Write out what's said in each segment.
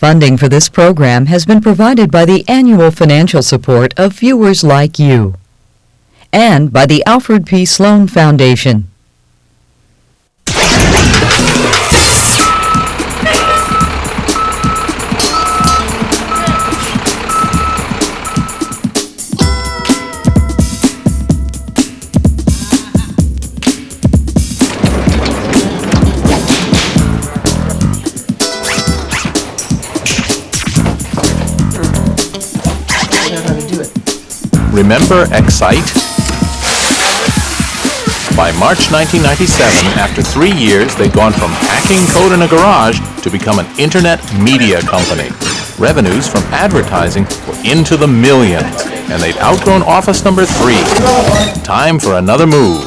Funding for this program has been provided by the annual financial support of viewers like you and by the Alfred P. Sloan Foundation. Remember Excite? By March 1997, after 3 years, they'd gone from hacking code in a garage to become an internet media company. Revenues from advertising were into the millions, and they'd outgrown office number 3. Time for another move.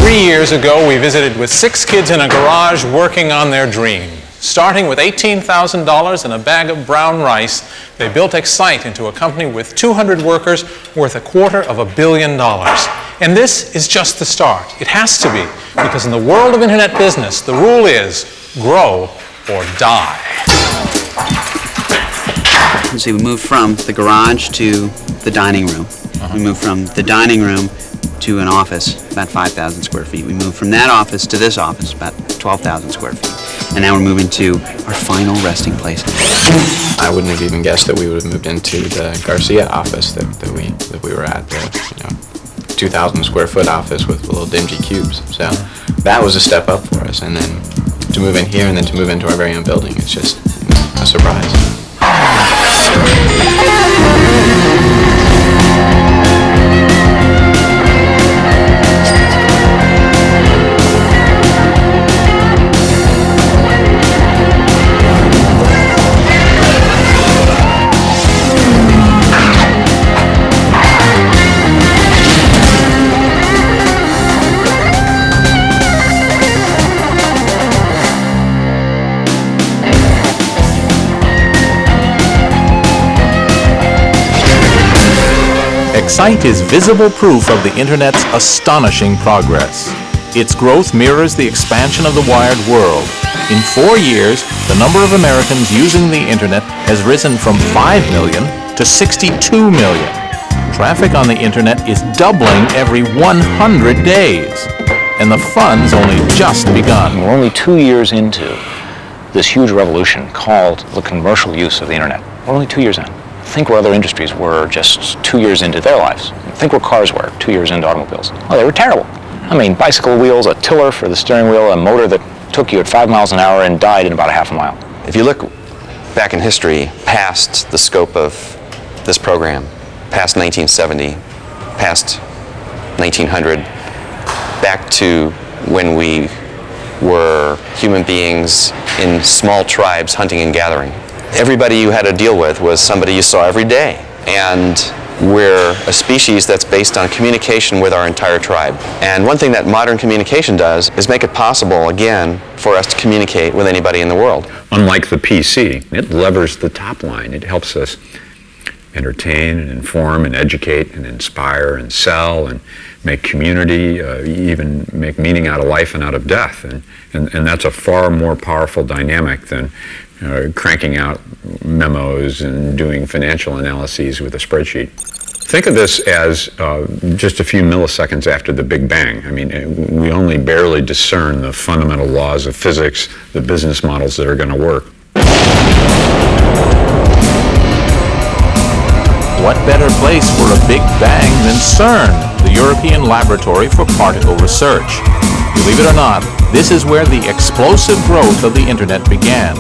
3 years ago, we visited with 6 kids in a garage working on their dream. Starting with $18,000 and a bag of brown rice, they built Excite into a company with 200 workers worth $250 million. And this is just the start. It has to be, because in the world of internet business, the rule is grow or die. So we moved from the garage to the dining room. We moved from the dining room to an office, about 5,000 square feet. We moved from that office to this office, about 12,000 square feet. And now we're moving to our final resting place. I wouldn't have even guessed that we would have moved into the Garcia office that we were at, the 2,000 square foot office with little dingy cubes. So that was a step up for us. And then to move in here and then to move into our very own building, it's just a surprise. Excite is visible proof of the Internet's astonishing progress. Its growth mirrors the expansion of the wired world. In 4 years, the number of Americans using the Internet has risen from 5 million to 62 million. Traffic on the Internet is doubling every 100 days. And the fun's only just begun. We're only 2 years into this huge revolution called the commercial use of the Internet. We're only 2 years in. Think where other industries were just 2 years into their lives. Think where cars were 2 years into automobiles. Oh, they were terrible. I mean, bicycle wheels, a tiller for the steering wheel, a motor that took you at 5 miles an hour and died in about a half a mile. If you look back in history, past the scope of this program, past 1970, past 1900, back to when we were human beings in small tribes hunting and gathering, everybody you had to deal with was somebody you saw every day. And we're a species that's based on communication with our entire tribe. And one thing that modern communication does is make it possible, again, for us to communicate with anybody in the world. Unlike the PC, it levers the top line. It helps us entertain and inform and educate and inspire and sell and make community, even make meaning out of life and out of death. And that's a far more powerful dynamic than cranking out memos and doing financial analyses with a spreadsheet. Think of this as just a few milliseconds after the Big Bang. I mean, we only barely discern the fundamental laws of physics, the business models that are going to work. What better place for a Big Bang than CERN, the European Laboratory for Particle Research? Believe it or not, this is where the explosive growth of the Internet began.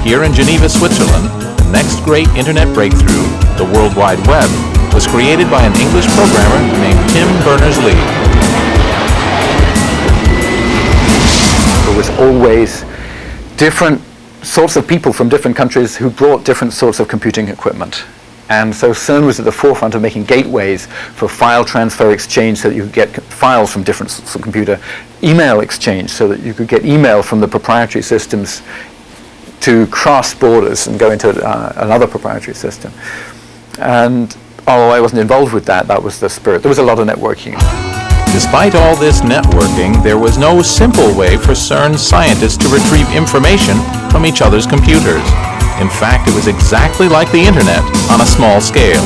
Here in Geneva, Switzerland, the next great Internet breakthrough, the World Wide Web, was created by an English programmer named Tim Berners-Lee. There was always different sorts of people from different countries who brought different sorts of computing equipment. And so CERN was at the forefront of making gateways for file transfer exchange so that you could get files from different sorts of computer, email exchange so that you could get email from the proprietary systems to cross borders and go into another proprietary system. And although I wasn't involved with that, that was the spirit. There was a lot of networking. Despite all this networking, there was no simple way for CERN's scientists to retrieve information from each other's computers. In fact, it was exactly like the Internet on a small scale.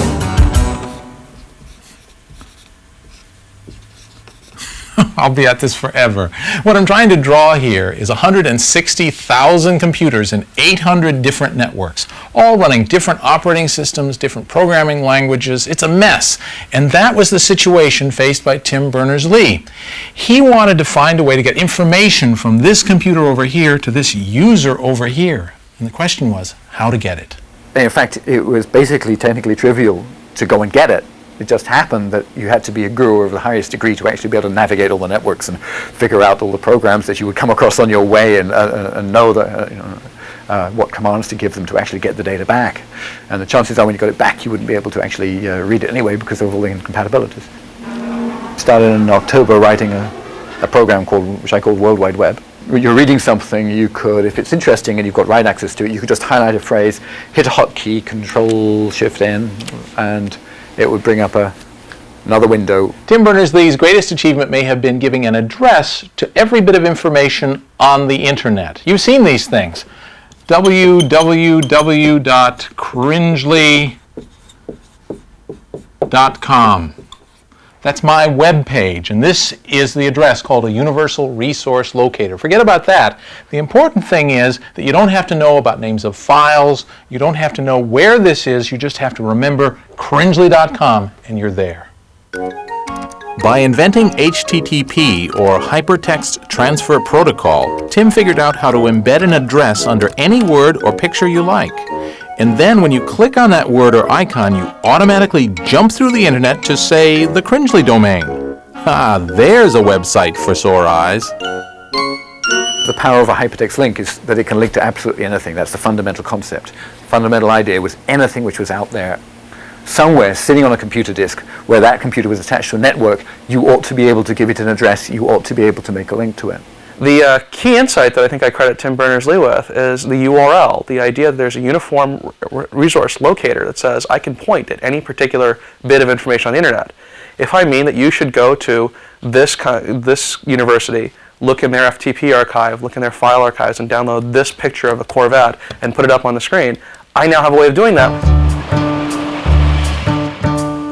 I'll be at this forever. What I'm trying to draw here is 160,000 computers in 800 different networks, all running different operating systems, different programming languages. It's a mess. And that was the situation faced by Tim Berners-Lee. He wanted to find a way to get information from this computer over here to this user over here. And the question was, how to get it? In fact, it was basically technically trivial to go and get it. It just happened that you had to be a guru of the highest degree to actually be able to navigate all the networks and figure out all the programs that you would come across on your way and know that, what commands to give them to actually get the data back. And the chances are when you got it back, you wouldn't be able to actually read it anyway because of all the incompatibilities. Started in October writing a program which I called World Wide Web. When you're reading something, you could, if it's interesting and you've got write access to it, you could just highlight a phrase, hit a hotkey, Control-Shift-N, and it would bring up another window. Tim Berners-Lee's greatest achievement may have been giving an address to every bit of information on the Internet. You've seen these things. www.cringely.com. That's my web page, and this is the address called a Universal Resource Locator. Forget about that. The important thing is that you don't have to know about names of files, you don't have to know where this is, you just have to remember cringely.com and you're there. By inventing HTTP, or Hypertext Transfer Protocol, Tim figured out how to embed an address under any word or picture you like. And then when you click on that word or icon, you automatically jump through the Internet to, say, the Cringely domain. Ah, there's a website for sore eyes. The power of a hypertext link is that it can link to absolutely anything. That's the fundamental concept. The fundamental idea was anything which was out there, somewhere sitting on a computer disk, where that computer was attached to a network, you ought to be able to give it an address, you ought to be able to make a link to it. The key insight that I think I credit Tim Berners-Lee with is the URL, the idea that there's a uniform resource locator that says I can point at any particular bit of information on the Internet. If I mean that you should go to this university, look in their FTP archive, look in their file archives, and download this picture of a Corvette and put it up on the screen, I now have a way of doing that.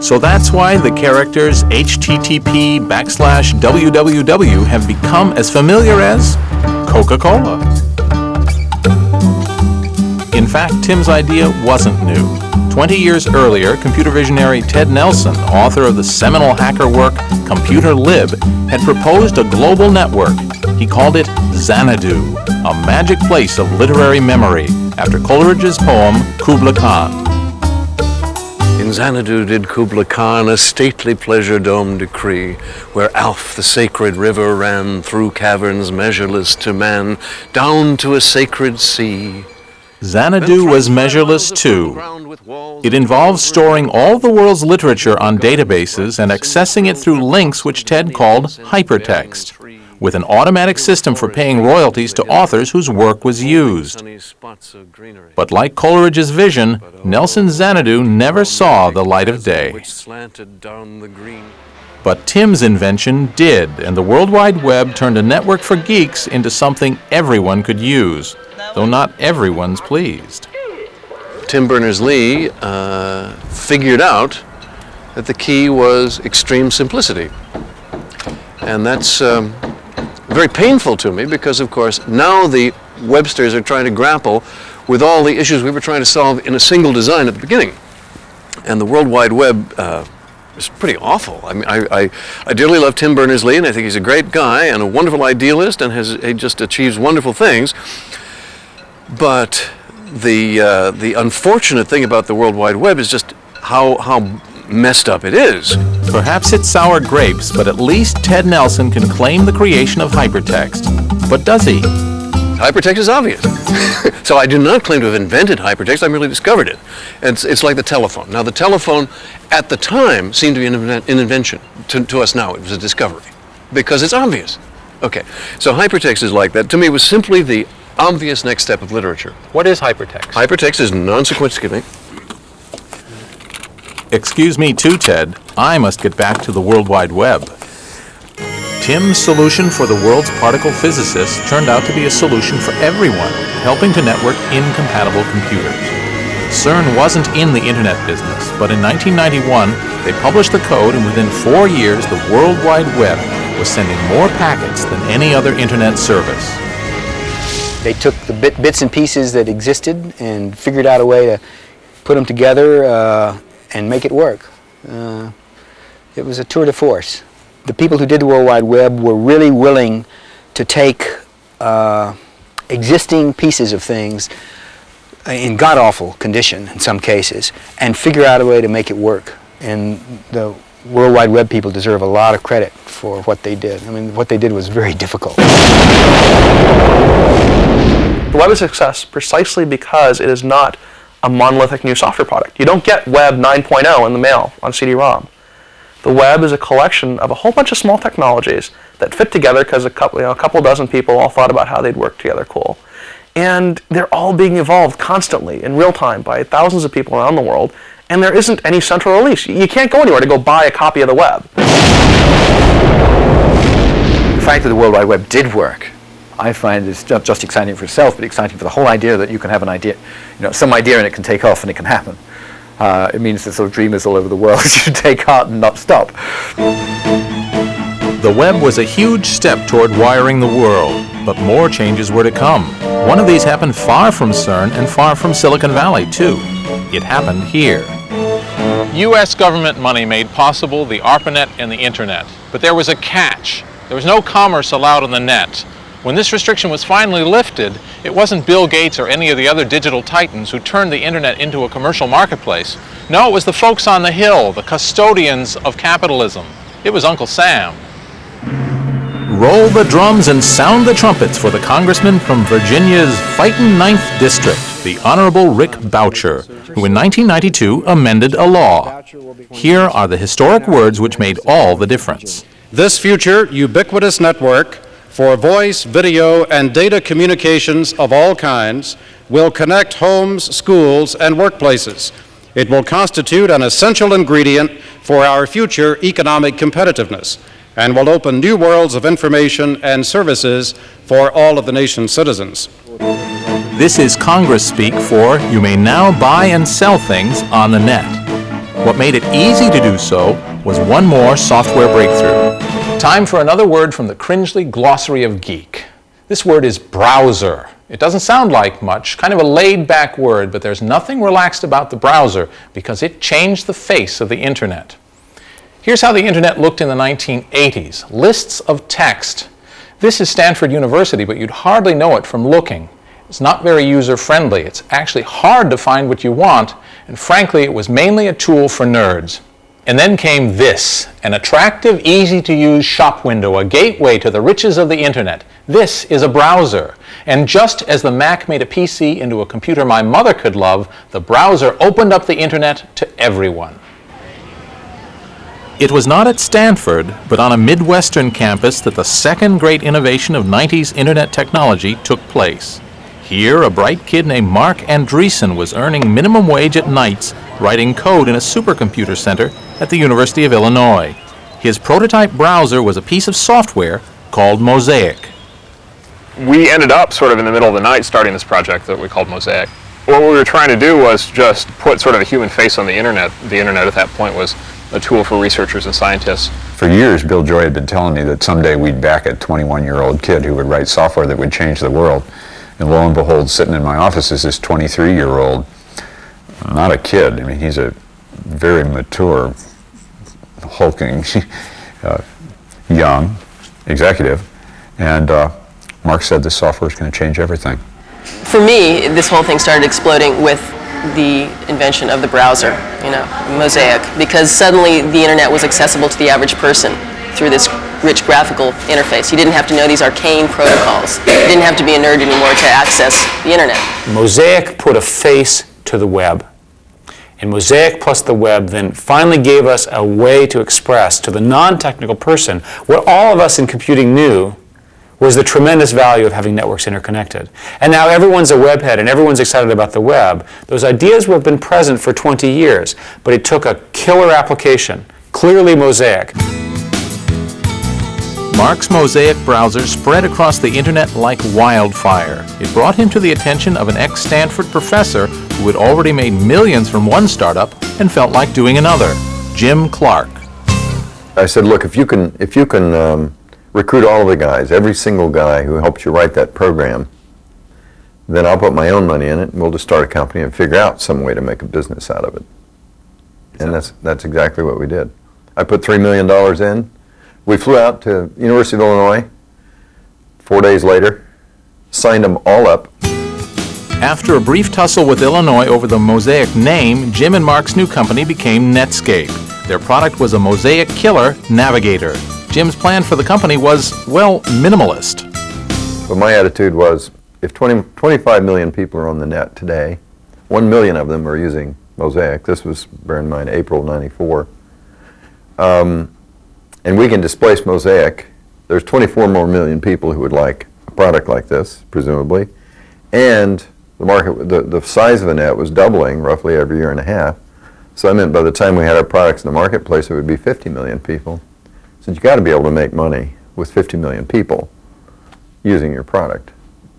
So that's why the characters HTTP/www have become as familiar as Coca-Cola. In fact, Tim's idea wasn't new. 20 years earlier, computer visionary Ted Nelson, author of the seminal hacker work Computer Lib, had proposed a global network. He called it Xanadu, a magic place of literary memory, after Coleridge's poem Kubla Khan. In Xanadu did Kubla Khan a stately pleasure dome decree, where Alph the sacred river ran through caverns measureless to man, down to a sacred sea. Xanadu was measureless too. It involves storing all the world's literature on databases and accessing it through links which Ted called hypertext, with an automatic system for paying royalties to authors whose work was used. But like Coleridge's vision, Nelson's Xanadu never saw the light of day. But Tim's invention did, and the World Wide Web turned a network for geeks into something everyone could use, though not everyone's pleased. Tim Berners-Lee figured out that the key was extreme simplicity. And that's very painful to me because, of course, now the Websters are trying to grapple with all the issues we were trying to solve in a single design at the beginning. And the World Wide Web is pretty awful. I mean, I dearly love Tim Berners-Lee, and I think he's a great guy and a wonderful idealist, and he just achieves wonderful things. But the unfortunate thing about the World Wide Web is just how messed up it is. Perhaps it's sour grapes, but at least Ted Nelson can claim the creation of hypertext. But does he? Hypertext is obvious. So I do not claim to have invented hypertext, I merely discovered it. It's like the telephone. Now the telephone at the time seemed to be an invention. To us now it was a discovery because it's obvious. Okay, so hypertext is like that. To me it was simply the obvious next step of literature. What is hypertext? Hypertext is non-sequential. Excuse me too, Ted. I must get back to the World Wide Web. Tim's solution for the world's particle physicists turned out to be a solution for everyone, helping to network incompatible computers. CERN wasn't in the internet business, but in 1991, they published the code, and within 4 years, the World Wide Web was sending more packets than any other internet service. They took the bits and pieces that existed and figured out a way to put them together and make it work. It was a tour de force. The people who did the World Wide Web were really willing to take existing pieces of things in god-awful condition in some cases and figure out a way to make it work. And the World Wide Web people deserve a lot of credit for what they did. I mean, what they did was very difficult. The web is a success precisely because it is not a monolithic new software product. You don't get Web 9.0 in the mail on CD-ROM. The web is a collection of a whole bunch of small technologies that fit together because a couple dozen people all thought about how they'd work together cool. And they're all being evolved constantly in real time by thousands of people around the world, and there isn't any central release. You can't go anywhere to go buy a copy of the web. The fact that the World Wide Web did work, I find is not just exciting for itself, but exciting for the whole idea that you can have an idea, some idea and it can take off and it can happen. It means that sort of dreamers all over the world should take heart and not stop. The web was a huge step toward wiring the world, but more changes were to come. One of these happened far from CERN and far from Silicon Valley, too. It happened here. U.S. government money made possible the Arpanet and the Internet. But there was a catch. There was no commerce allowed on the net. When this restriction was finally lifted, it wasn't Bill Gates or any of the other digital titans who turned the Internet into a commercial marketplace. No, it was the folks on the Hill, the custodians of capitalism. It was Uncle Sam. Roll the drums and sound the trumpets for the congressman from Virginia's fightin' 9th District, the Honorable Rick Boucher, who in 1992 amended a law. Here are the historic words which made all the difference. This future ubiquitous network for voice, video, and data communications of all kinds will connect homes, schools, and workplaces. It will constitute an essential ingredient for our future economic competitiveness and will open new worlds of information and services for all of the nation's citizens. This is Congress speak for you may now buy and sell things on the net. What made it easy to do so was one more software breakthrough. Time for another word from the Cringely Glossary of Geek. This word is browser. It doesn't sound like much, kind of a laid-back word, but there's nothing relaxed about the browser because it changed the face of the Internet. Here's how the Internet looked in the 1980s. Lists of text. This is Stanford University, but you'd hardly know it from looking. It's not very user-friendly. It's actually hard to find what you want, and frankly, it was mainly a tool for nerds. And then came this, an attractive, easy-to-use shop window, a gateway to the riches of the Internet. This is a browser. And just as the Mac made a PC into a computer my mother could love, the browser opened up the Internet to everyone. It was not at Stanford, but on a Midwestern campus that the second great innovation of 90s Internet technology took place. Here, a bright kid named Mark Andreessen was earning minimum wage at nights, writing code in a supercomputer center at the University of Illinois. His prototype browser was a piece of software called Mosaic. We ended up sort of in the middle of the night starting this project that we called Mosaic. What we were trying to do was just put sort of a human face on the Internet. The Internet at that point was a tool for researchers and scientists. For years, Bill Joy had been telling me that someday we'd back a 21-year-old kid who would write software that would change the world. And lo and behold, sitting in my office is this 23-year-old, not a kid. I mean, he's a very mature, hulking, young executive. And Mark said this software is going to change everything. For me, this whole thing started exploding with the invention of the browser, Mosaic, because suddenly the Internet was accessible to the average person through this rich graphical interface. You didn't have to know these arcane protocols. You didn't have to be a nerd anymore to access the Internet. Mosaic put a face to the web. And Mosaic plus the web then finally gave us a way to express to the non-technical person what all of us in computing knew was the tremendous value of having networks interconnected. And now everyone's a webhead and everyone's excited about the web. Those ideas have been present for 20 years, but it took a killer application, clearly Mosaic. Mark's Mosaic browser spread across the internet like wildfire. It brought him to the attention of an ex-Stanford professor who had already made millions from one startup and felt like doing another, Jim Clark. I said, look, if you can recruit all of the guys, every single guy who helped you write that program, then I'll put my own money in it, and we'll just start a company and figure out some way to make a business out of it. And that's exactly what we did. I put $3 million in. We flew out to University of Illinois 4 days later, signed them all up. After a brief tussle with Illinois over the Mosaic name, Jim and Mark's new company became Netscape. Their product was a Mosaic killer navigator. Jim's plan for the company was, well, minimalist. But my attitude was, if 25 million people are on the net today, 1 million of them are using Mosaic. This was, bear in mind, April of '94. And we can displace Mosaic. There's 24 more million people who would like a product like this, presumably. And the market, the size of the net was doubling roughly every year and a half. So I meant by the time we had our products in the marketplace, it would be 50 million people. So you got to be able to make money with 50 million people using your product.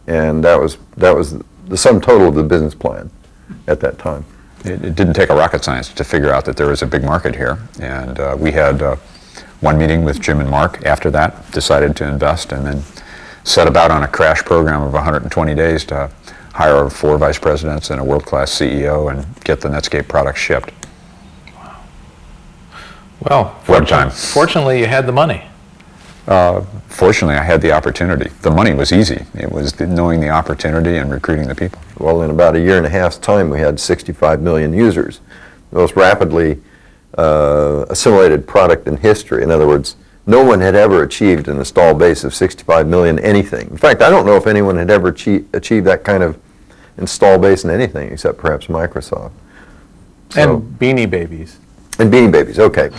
And that was the sum total of the business plan at that time. It didn't take a rocket science to figure out that there was a big market here. And we had one meeting with Jim and Mark after that, decided to invest, and then set about on a crash program of 120 days to hire 4 vice presidents and a world-class CEO and get the Netscape product shipped. Well, fortunately you had the money. Fortunately, I had the opportunity. The money was easy. It was knowing the opportunity and recruiting the people. Well, in about a year and a half's time, we had 65 million users. The most rapidly assimilated product in history. In other words, no one had ever achieved an install base of 65 million anything. In fact, I don't know if anyone had ever achieved that kind of install base in anything except perhaps Microsoft. So, and Beanie Babies. And Beanie Babies, okay.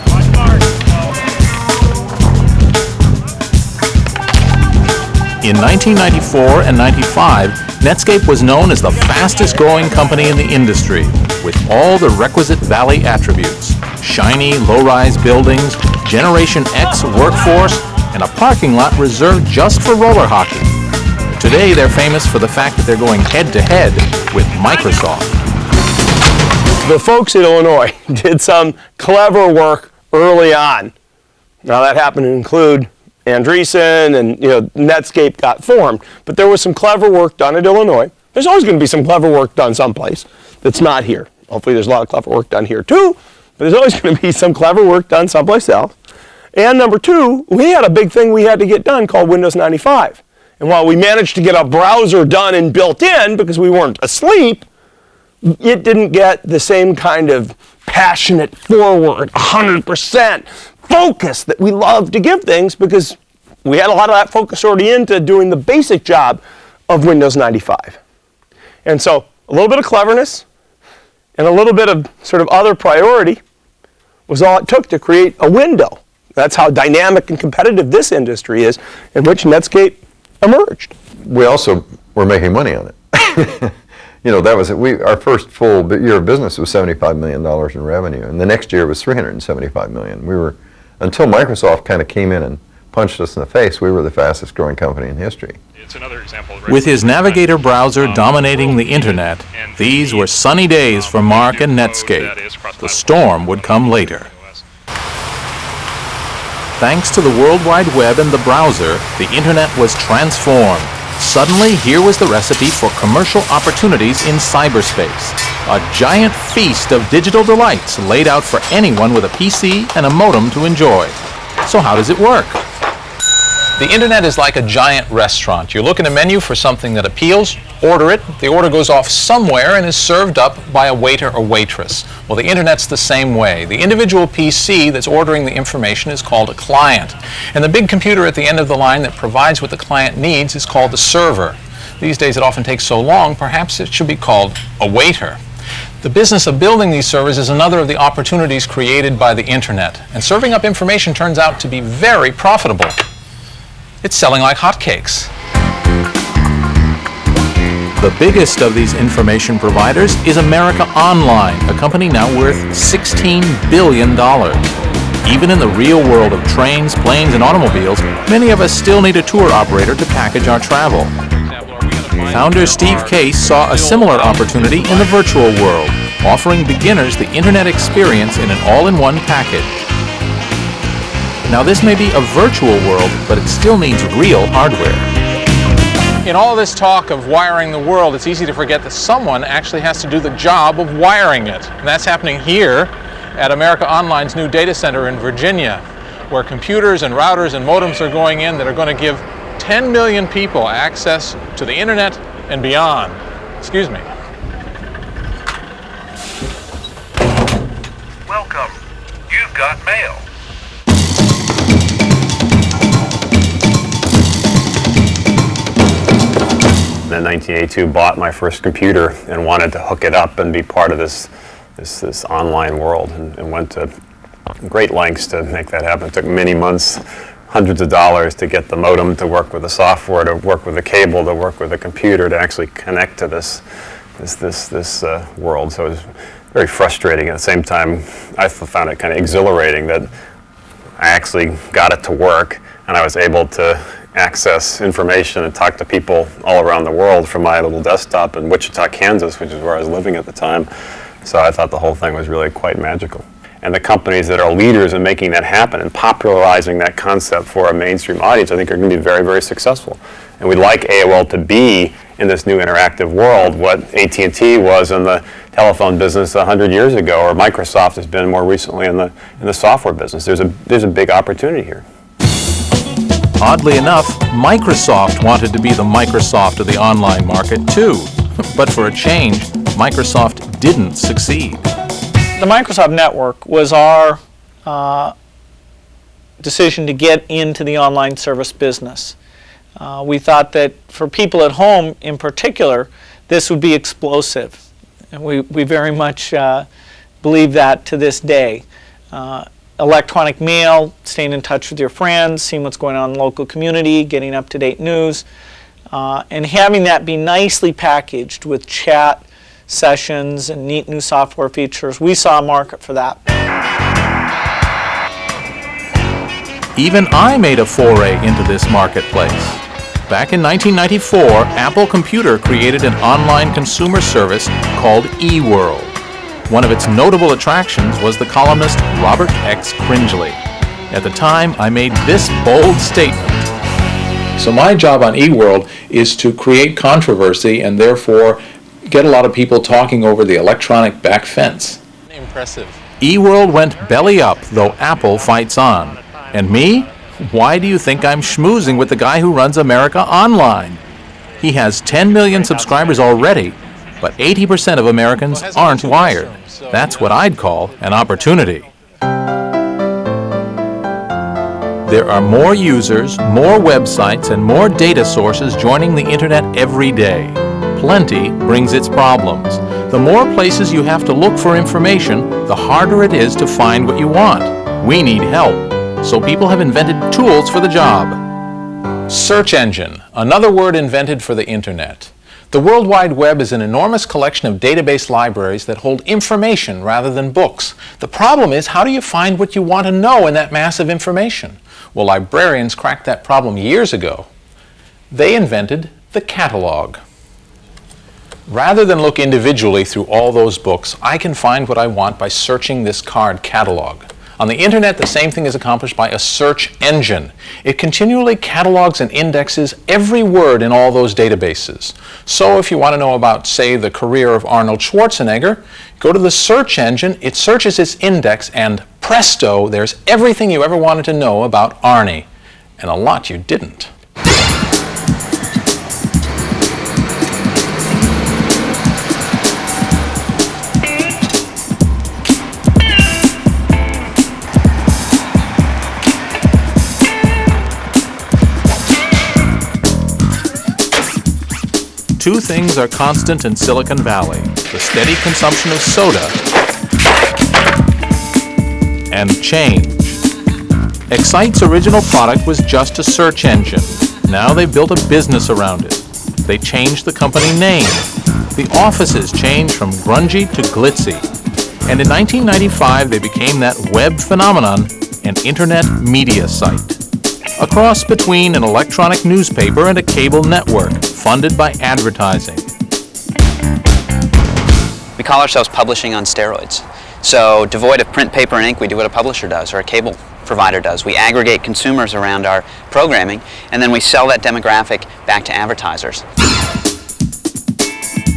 In 1994 and 95, Netscape was known as the fastest growing company in the industry, with all the requisite Valley attributes: shiny, low-rise buildings, Generation X workforce, and a parking lot reserved just for roller hockey. Today, they're famous for the fact that they're going head-to-head with Microsoft. The folks in Illinois did some clever work early on. Now, that happened to include Andreessen, and Netscape got formed. But there was some clever work done at Illinois. There's always going to be some clever work done someplace that's not here. Hopefully there's a lot of clever work done here too, but there's always going to be some clever work done someplace else. And number 2, we had a big thing we had to get done called Windows 95. And while we managed to get a browser done and built in because we weren't asleep, it didn't get the same kind of passionate forward, 100% focus that we love to give things, because we had a lot of that focus already into doing the basic job of Windows 95. And so a little bit of cleverness and a little bit of sort of other priority was all it took to create a window. That's how dynamic and competitive this industry is, in which Netscape emerged. We also were making money on it. That was it. Our first full year of business was $75 million in revenue, and the next year was $375 million. We were, until Microsoft kind of came in and punched us in the face, we were the fastest growing company in history. It's another example of With his Navigator browser dominating the internet, these were sunny days for Mark and Netscape. The storm would come later. Thanks to the World Wide Web and the browser, the internet was transformed. Suddenly, here was the recipe for commercial opportunities in cyberspace. A giant feast of digital delights laid out for anyone with a PC and a modem to enjoy. So how does it work? The internet is like a giant restaurant. You look in a menu for something that appeals, order it, the order goes off somewhere and is served up by a waiter or waitress. Well, the internet's the same way. The individual PC that's ordering the information is called a client. And the big computer at the end of the line that provides what the client needs is called the server. These days it often takes so long, perhaps it should be called a waiter. The business of building these servers is another of the opportunities created by the internet. And serving up information turns out to be very profitable. It's selling like hotcakes. The biggest of these information providers is America Online, a company now worth $16 billion. Even in the real world of trains, planes, and automobiles, many of us still need a tour operator to package our travel. Founder Steve Case saw a similar opportunity in the virtual world, offering beginners the internet experience in an all-in-one package. Now this may be a virtual world, but it still needs real hardware. In all this talk of wiring the world, it's easy to forget that someone actually has to do the job of wiring it. And that's happening here at America Online's new data center in Virginia, where computers and routers and modems are going in that are going to give 10 million people access to the internet and beyond. Excuse me. Welcome. You've got mail. In 1982, bought my first computer and wanted to hook it up and be part of this online world, and went to great lengths to make that happen. It took many months, hundreds of dollars to get the modem to work with the software, to work with the cable, to work with the computer, to actually connect to this world. So it was very frustrating. At the same time, I found it kind of exhilarating that I actually got it to work, and I was able to access information and talk to people all around the world from my little desktop in Wichita, Kansas, which is where I was living at the time. So I thought the whole thing was really quite magical. And the companies that are leaders in making that happen and popularizing that concept for a mainstream audience, I think are going to be very, very successful. And we'd like AOL to be in this new interactive world what AT&T was in the telephone business 100 years ago, or Microsoft has been more recently in the software business. There's a big opportunity here. Oddly enough, Microsoft wanted to be the Microsoft of the online market too. But for a change, Microsoft didn't succeed. The Microsoft Network was our decision to get into the online service business. We thought that for people at home in particular, this would be explosive. And we very much believe that to this day. Electronic mail, staying in touch with your friends, seeing what's going on in the local community, getting up-to-date news, and having that be nicely packaged with chat sessions and neat new software features. We saw a market for that. Even I made a foray into this marketplace. Back in 1994, Apple Computer created an online consumer service called eWorld. One of its notable attractions was the columnist Robert X. Cringely. At the time, I made this bold statement. So my job on eWorld is to create controversy and therefore get a lot of people talking over the electronic back fence. Impressive. eWorld went belly up, though Apple fights on. And me? Why do you think I'm schmoozing with the guy who runs America Online? He has 10 million subscribers already, but 80% of Americans aren't wired. That's what I'd call an opportunity. There are more users, more websites, and more data sources joining the internet every day. Plenty brings its problems. The more places you have to look for information, the harder it is to find what you want. We need help. So people have invented tools for the job. Search engine, another word invented for the internet. The World Wide Web is an enormous collection of database libraries that hold information rather than books. The problem is, how do you find what you want to know in that massive information? Well, librarians cracked that problem years ago. They invented the catalog. Rather than look individually through all those books, I can find what I want by searching this card catalog. On the internet, the same thing is accomplished by a search engine. It continually catalogs and indexes every word in all those databases. So if you want to know about, say, the career of Arnold Schwarzenegger, go to the search engine, it searches its index, and presto, there's everything you ever wanted to know about Arnie, and a lot you didn't. Two things are constant in Silicon Valley: the steady consumption of soda and change. Excite's original product was just a search engine. Now they've built a business around it. They changed the company name. The offices changed from grungy to glitzy. And in 1995, they became that web phenomenon, an internet media site. A cross between an electronic newspaper and a cable network, funded by advertising. We call ourselves publishing on steroids. So devoid of print, paper, and ink, we do what a publisher does or a cable provider does. We aggregate consumers around our programming, and then we sell that demographic back to advertisers.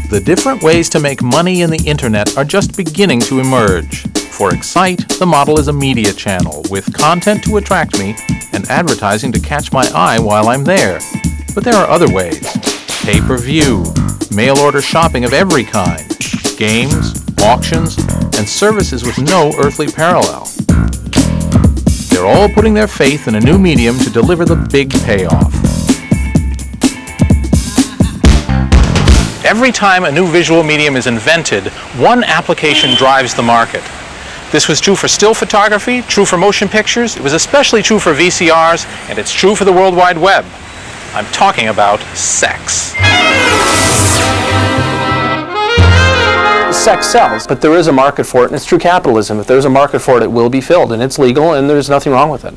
The different ways to make money in the internet are just beginning to emerge. For Excite, the model is a media channel with content to attract me and advertising to catch my eye while I'm there. But there are other ways. Pay-per-view, mail-order shopping of every kind, games, auctions, and services with no earthly parallel. They're all putting their faith in a new medium to deliver the big payoff. Every time a new visual medium is invented, one application drives the market. This was true for still photography, true for motion pictures, it was especially true for VCRs, and it's true for the World Wide Web. I'm talking about sex. Sex sells, but there is a market for it, and it's true capitalism. If there's a market for it, it will be filled, and it's legal, and there's nothing wrong with it.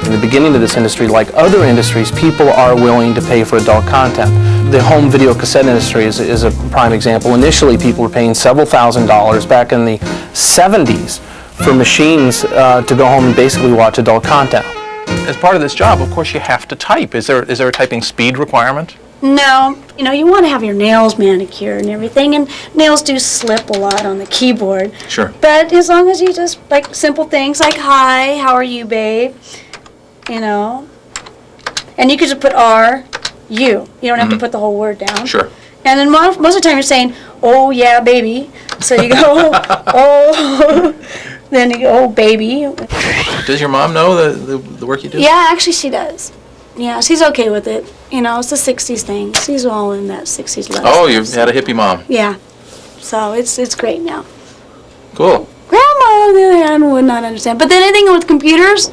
In the beginning of this industry, like other industries, people are willing to pay for adult content. The home video cassette industry is a prime example. Initially, people were paying several $1,000s back in the 70s for machines to go home and basically watch adult content. As part of this job, of course, you have to type. Is there a typing speed requirement? No, you want to have your nails manicured and everything, and nails do slip a lot on the keyboard. Sure. But as long as you just, like, simple things like, hi, how are you, babe? And you could just put R, you. You don't have to put the whole word down. Sure. And then most of the time you're saying, oh, yeah, baby. So you go, oh, then you go, oh, baby. Does your mom know the work you do? Yeah, actually she does. Yeah, she's okay with it. It's the 60s thing. She's all in that 60s level. Oh, you've had a hippie mom. Yeah. So it's great now. Cool. Grandma, on the other hand, would not understand. But then anything with computers,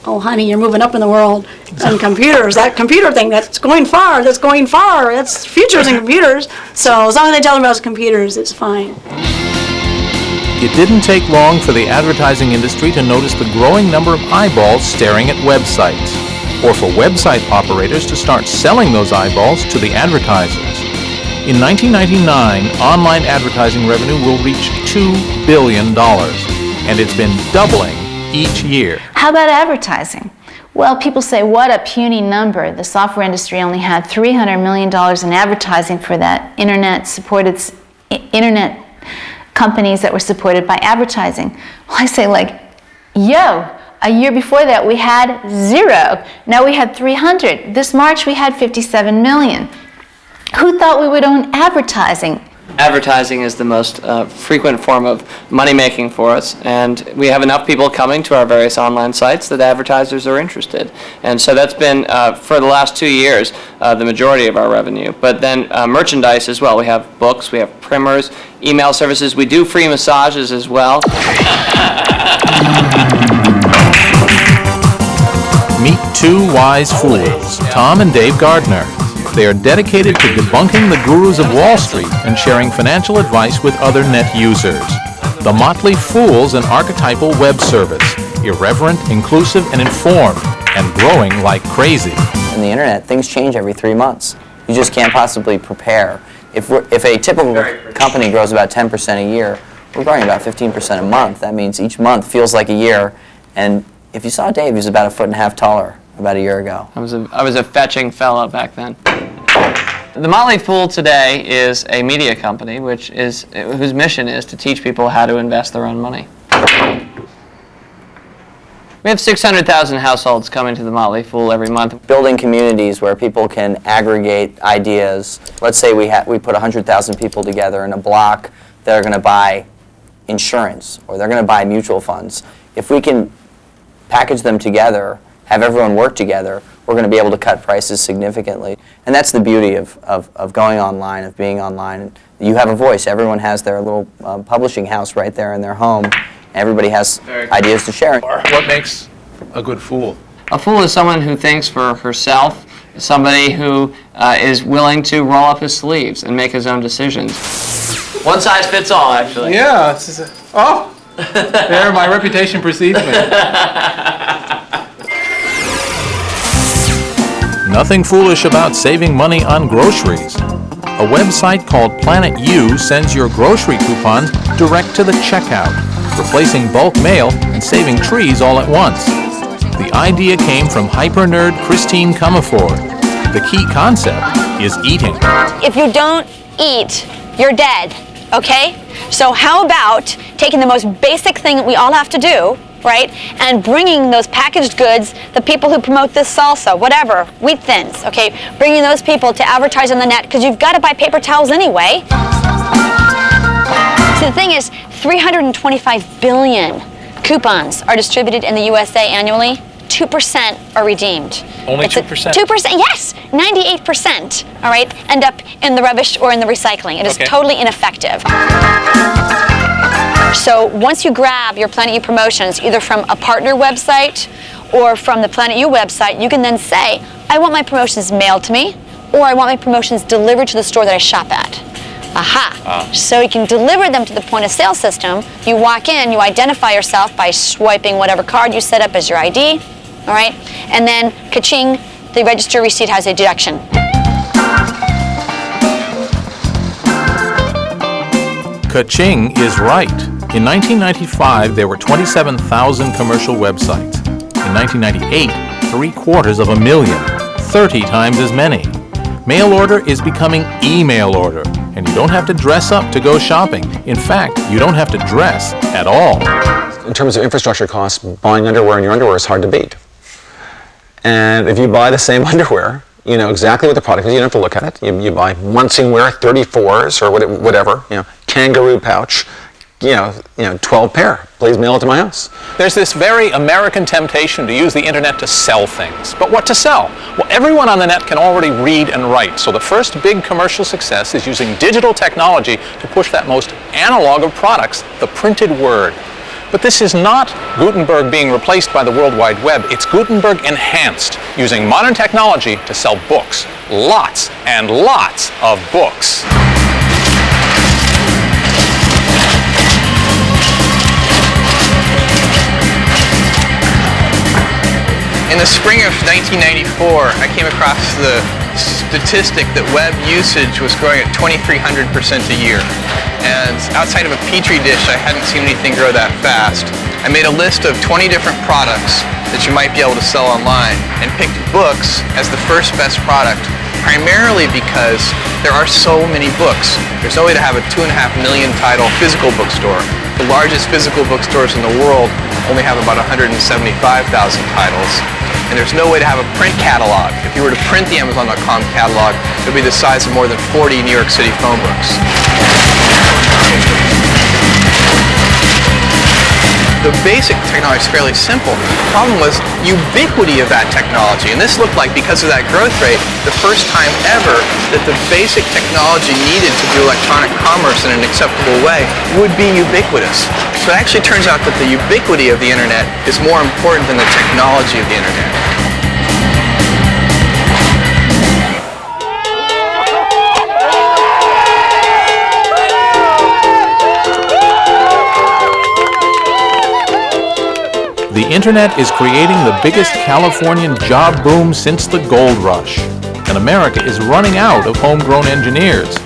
oh, honey, you're moving up in the world. And computers, that computer thing, that's going far. That's futures in computers. So as long as they tell them about computers, it's fine. It didn't take long for the advertising industry to notice the growing number of eyeballs staring at websites, or for website operators to start selling those eyeballs to the advertisers. In 1999, online advertising revenue will reach $2 billion, and it's been doubling each year. How about advertising? Well, people say, what a puny number. The software industry only had $300 million in advertising for that internet companies that were supported by advertising. Well, I say, a year before that we had 0. Now we had 300. This March we had 57 million. Who thought we would own advertising? Advertising is the most frequent form of money making for us, and we have enough people coming to our various online sites that advertisers are interested. And so that's been, for the last 2 years, the majority of our revenue. But then merchandise as well. We have books, we have primers, email services. We do free massages as well. Meet two wise fools, Tom and Dave Gardner. They are dedicated to debunking the gurus of Wall Street and sharing financial advice with other net users. The Motley Fool's an archetypal web service, irreverent, inclusive, and informed, and growing like crazy. In the internet, things change every 3 months. You just can't possibly prepare. If a typical company grows about 10% a year, we're growing about 15% a month. That means each month feels like a year. And if you saw Dave, he was about 1.5 feet taller about a year ago. I was a fetching fellow back then. The Motley Fool today is a media company whose mission is to teach people how to invest their own money. We have 600,000 households coming to the Motley Fool every month. Building communities where people can aggregate ideas. Let's say we put 100,000 people together in a block that are going to buy insurance or they're going to buy mutual funds. If we can package them together, have everyone work together, we're going to be able to cut prices significantly. And that's the beauty of going online, of being online. You have a voice. Everyone has their little publishing house right there in their home. Everybody has ideas to share. What makes a good fool? A fool is someone who thinks for herself, somebody who is willing to roll up his sleeves and make his own decisions. One size fits all, actually. Yeah. There, my reputation precedes me. Nothing foolish about saving money on groceries. A website called Planet U sends your grocery coupons direct to the checkout, replacing bulk mail and saving trees all at once. The idea came from hyper-nerd Christine Comerford. The key concept is eating. If you don't eat, you're dead, okay? So how about taking the most basic thing that we all have to do, right, and bringing those packaged goods, the people who promote this salsa, whatever, wheat thins, okay, bringing those people to advertise on the net, because you've got to buy paper towels anyway. So the thing is, 325 billion coupons are distributed in the USA annually. 2% are redeemed. Only 2%? 2%, yes! 98%, all right, end up in the rubbish or in the recycling. It is totally ineffective. So once you grab your Planet U promotions, either from a partner website or from the Planet U website, you can then say, I want my promotions mailed to me, or I want my promotions delivered to the store that I shop at. Aha. So you can deliver them to the point of sale system. You walk in, you identify yourself by swiping whatever card you set up as your ID, all right? And then, ka-ching, the register receipt has a deduction. Ka-ching is right. In 1995, there were 27,000 commercial websites. In 1998, 750,000, 30 times as many. Mail order is becoming email order, and you don't have to dress up to go shopping. In fact, you don't have to dress at all. In terms of infrastructure costs, buying underwear in your underwear is hard to beat. And if you buy the same underwear, you know exactly what the product is. You don't have to look at it. You buy Munsingwear 34s or whatever, kangaroo pouch, 12 pair. Please mail it to my house. There's this very American temptation to use the internet to sell things. But what to sell? Well, everyone on the net can already read and write. So the first big commercial success is using digital technology to push that most analog of products, the printed word. But this is not Gutenberg being replaced by the World Wide Web. It's Gutenberg enhanced, using modern technology to sell books. Lots and lots of books. In the spring of 1994, I came across the statistic that web usage was growing at 2,300% a year. And outside of a petri dish, I hadn't seen anything grow that fast. I made a list of 20 different products that you might be able to sell online and picked books as the first best product, primarily because there are so many books. There's no way to have a 2.5 million title physical bookstore. The largest physical bookstores in the world only have about 175,000 titles. And there's no way to have a print catalog. If you were to print the Amazon.com catalog, it would be the size of more than 40 New York City phone books. The basic technology is fairly simple. The problem was ubiquity of that technology. And this looked like, because of that growth rate, the first time ever that the basic technology needed to do electronic commerce in an acceptable way would be ubiquitous. So it actually turns out that the ubiquity of the internet is more important than the technology of the internet. The internet is creating the biggest Californian job boom since the gold rush. And America is running out of homegrown engineers.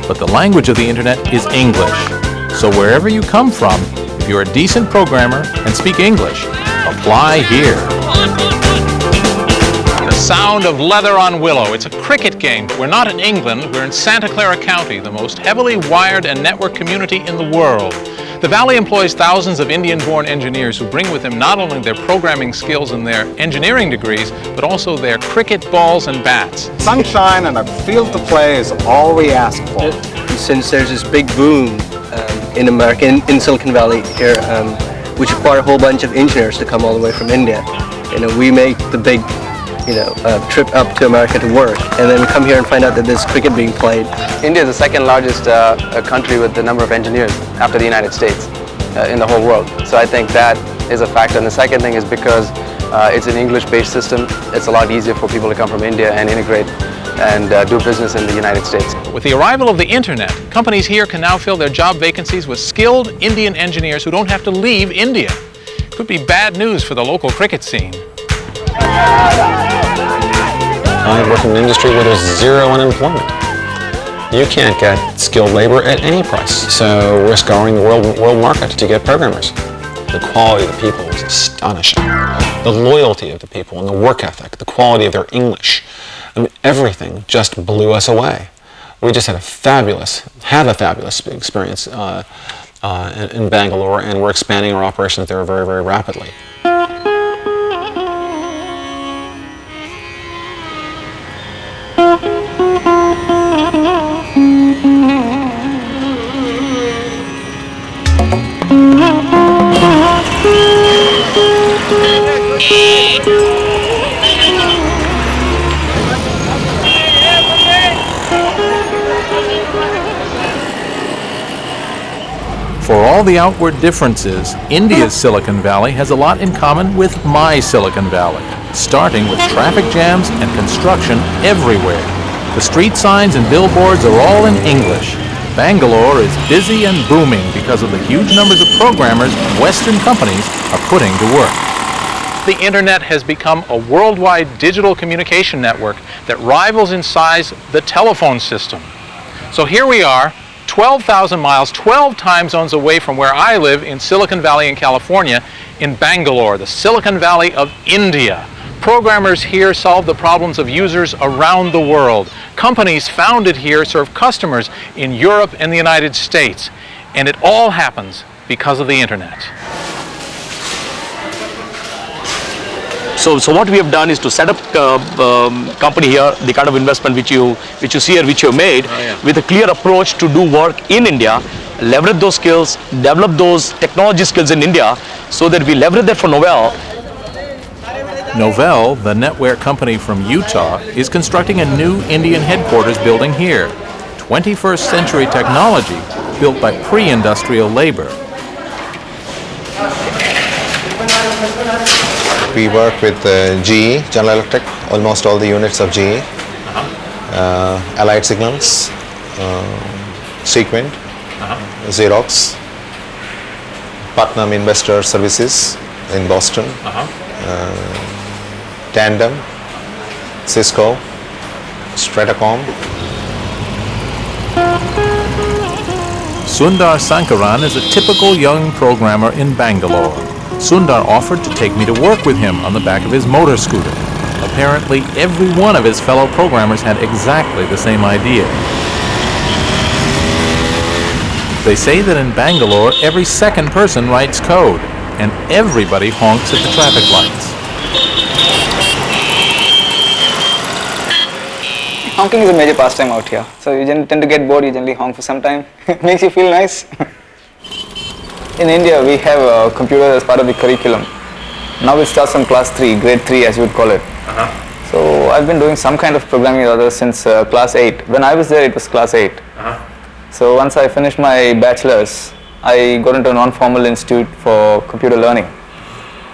But the language of the internet is English. So wherever you come from, if you're a decent programmer and speak English, apply here. The sound of leather on willow. It's a cricket game. We're not in England, we're in Santa Clara County, the most heavily wired and networked community in the world. The Valley employs thousands of Indian-born engineers who bring with them not only their programming skills and their engineering degrees, but also their cricket balls and bats. Sunshine and a field to play is all we ask for. Since there's this big boom in America, in Silicon Valley here, which require a whole bunch of engineers to come all the way from India, we make the big trip up to America to work, and then we come here and find out that there's cricket being played. India is the second largest country with the number of engineers after the United States in the whole world. So I think that is a factor. And the second thing is because it's an English-based system, it's a lot easier for people to come from India and integrate and do business in the United States. With the arrival of the internet, companies here can now fill their job vacancies with skilled Indian engineers who don't have to leave India. Could be bad news for the local cricket scene. I work in an industry where there's zero unemployment. You can't get skilled labor at any price. So we're scouring the world market to get programmers. The quality of the people is astonishing. The loyalty of the people and the work ethic, the quality of their English. I mean, everything just blew us away. We just have a fabulous experience in Bangalore, and we're expanding our operations there very, very rapidly. For all the outward differences, India's Silicon Valley has a lot in common with my Silicon Valley, starting with traffic jams and construction everywhere. The street signs and billboards are all in English. Bangalore is busy and booming because of the huge numbers of programmers Western companies are putting to work. The internet has become a worldwide digital communication network that rivals in size the telephone system. So here we are, 12,000 miles, 12 time zones away from where I live in Silicon Valley in California, in Bangalore, the Silicon Valley of India. Programmers here solve the problems of users around the world. Companies founded here serve customers in Europe and the United States. And it all happens because of the internet. So what we have done is to set up company here, the kind of investment which you see here, which you have made, with a clear approach to do work in India, leverage those skills, develop those technology skills in India, so that we leverage that for Novell. Novell, the netware company from Utah, is constructing a new Indian headquarters building here. 21st century technology built by pre-industrial labor. We work with GE, General Electric, almost all the units of GE, Allied Signals, Sequent, Xerox, Putnam Investor Services in Boston, Tandem, Cisco, Stratacom. Sundar Sankaran is a typical young programmer in Bangalore. Sundar offered to take me to work with him on the back of his motor scooter. Apparently, every one of his fellow programmers had exactly the same idea. They say that in Bangalore, every second person writes code, and everybody honks at the traffic lights. Honking is a major pastime out here. So you tend to get bored, you generally honk for some time. It makes you feel nice. In India, we have a computer as part of the curriculum. Now it starts from class 3, grade 3 as you would call it. So I've been doing some kind of programming or other since class 8. When I was there, it was class 8. So once I finished my bachelor's, I got into a non-formal institute for computer learning.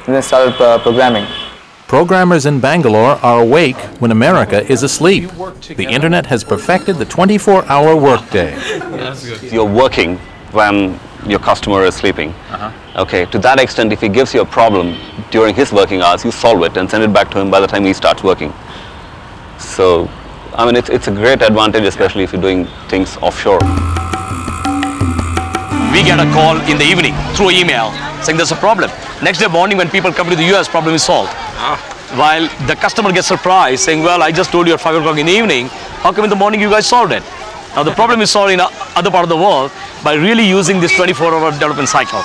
And then started programming. Programmers in Bangalore are awake when America is asleep. The internet has perfected the 24-hour workday. You're working when your customer is sleeping. Okay, to that extent, if he gives you a problem during his working hours, you solve it and send it back to him by the time he starts working. So, I mean, it's a great advantage, especially if you're doing things offshore. We get a call in the evening through email saying there's a problem. Next day morning when people come to the US, problem is solved. While the customer gets surprised saying, well, I just told you at 5 o'clock in the evening, how come in the morning you guys solved it? Now the problem is solved in other part of the world by really using this 24-hour development cycle.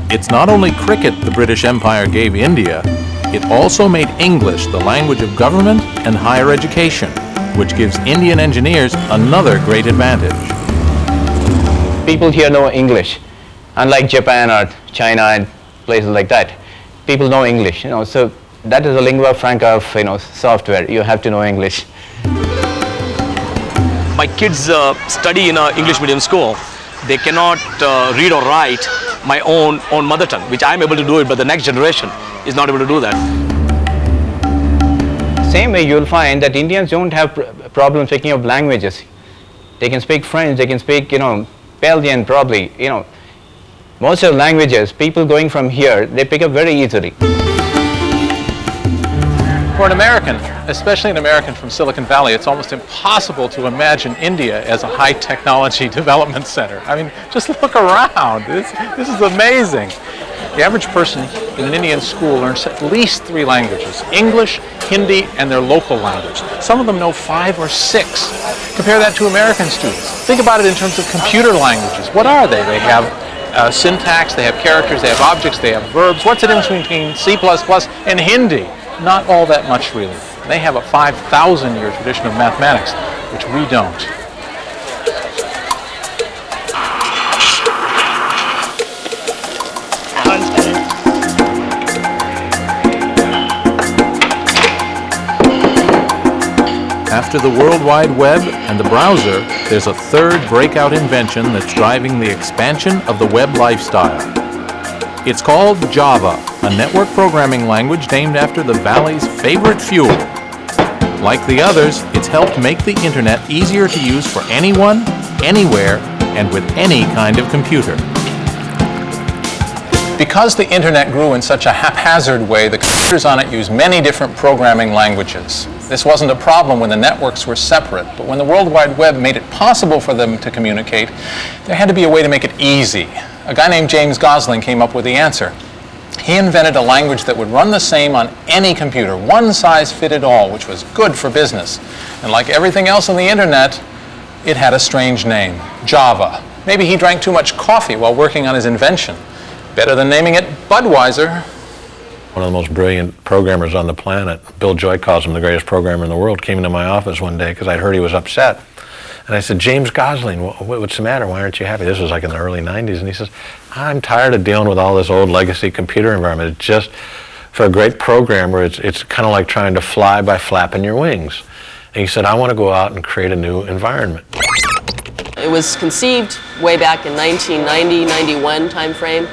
It's not only cricket the British Empire gave India, it also made English the language of government and higher education, which gives Indian engineers another great advantage. People here know English, unlike Japan or China and places like that. People know English, so that is a lingua franca of software. You have to know English. My kids study in an English medium school. They cannot read or write my own mother tongue, which I'm able to do it, but the next generation is not able to do that. same way, you'll find that Indians don't have problems picking up languages. They can speak French, they can speak, Belgian probably, Most of the languages, people going from here, they pick up very easily. For an American, especially an American from Silicon Valley, it's almost impossible to imagine India as a high technology development center. I mean, just look around. This is amazing. The average person in an Indian school learns at least 3 languages: English, Hindi, and their local language. Some of them know 5 or 6. Compare that to American students. Think about it in terms of computer languages. What are they? They have syntax, they have characters, they have objects, they have verbs. What's the difference between C++ and Hindi? Not all that much, really. They have a 5,000-year tradition of mathematics, which we don't. After the World Wide Web and the browser, there's a third breakout invention that's driving the expansion of the web lifestyle. It's called Java, a network programming language named after the Valley's favorite fuel. Like the others, it's helped make the internet easier to use for anyone, anywhere, and with any kind of computer. Because the internet grew in such a haphazard way, the computers on it use many different programming languages. This wasn't a problem when the networks were separate, but when the World Wide Web made it possible for them to communicate, there had to be a way to make it easy. A guy named James Gosling came up with the answer. He invented a language that would run the same on any computer, one size fitted all, which was good for business. And like everything else on the internet, it had a strange name, Java. Maybe he drank too much coffee while working on his invention. Better than naming it Budweiser. One of the most brilliant programmers on the planet, Bill Joy calls him the greatest programmer in the world, came into my office one day because I'd heard he was upset. And I said, James Gosling, what's the matter? Why aren't you happy? This was like in the early 90s. And he says, I'm tired of dealing with all this old legacy computer environment. It's just, for a great programmer, it's kind of like trying to fly by flapping your wings. And he said, I want to go out and create a new environment. It was conceived way back in 1990-91 timeframe